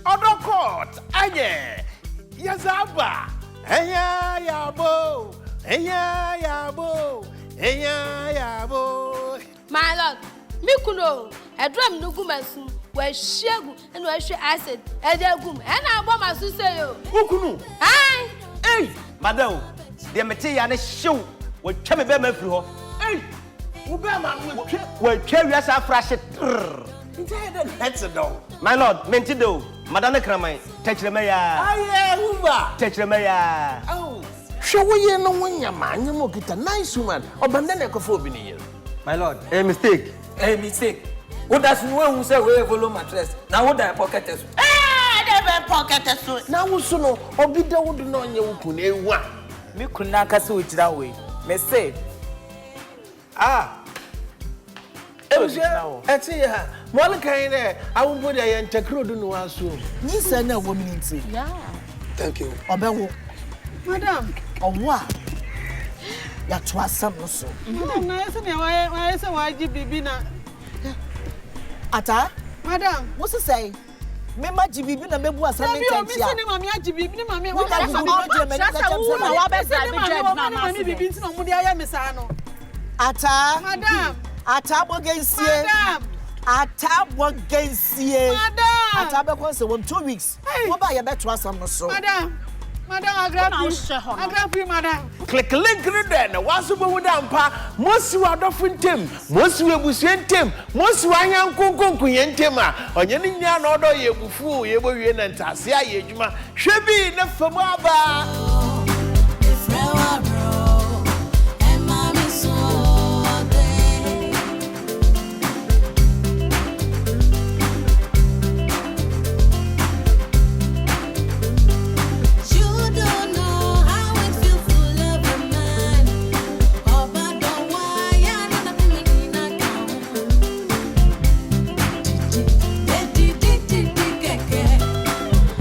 Odo Court. Aye. Yazaba. Eya yabo. Eya yabo. Eya yabo. My lord, me kuno. A drum no gumasu. Where shegu and where she acid. And a gum. And I want my sister. Ukunu. Aye. Hey, madam. The material show. What can be made for her? Hey. Ubama Well, carry us a fresh it. That's a dog. My lord, Mentido, Madame Kramai, touch the mayor. Aye, Uba. Touch the mayor. Oh. Show we no one your man, you mock it a nice woman. Or bandana cophobia. My lord, a mistake. A mistake. Who doesn't know who say we volume mattress? Now what I pocket us? Never pocket us. Now, so no, or be the wood on your pune one. Me could not cast it that way. Me say. Ah. I see her. Molly, I won't put a entacrude in one soon. You send a woman in tea. Yeah. Thank you. Obewo. Madam. Or what? Ya twa some so. Madam, why is a YGB na? Ata? Madam. What's it say? Me ma GBB na mebu asa me tell you. Me mama GBB ni mama. What are Ata? Madam. Ata bogensie. Madam. Ata bogensie. Madam. Ata be kon se 2 weeks. Wo ba ye beto asam no so. Madam. Madam, I grab you, madam. Click link then. Once we would ampa, most you are different team, most we will send team, most you are young kunkuyentema, or Yanian order ye bufu, ye will yen and Tasia Yejuma, should be enough for Maba.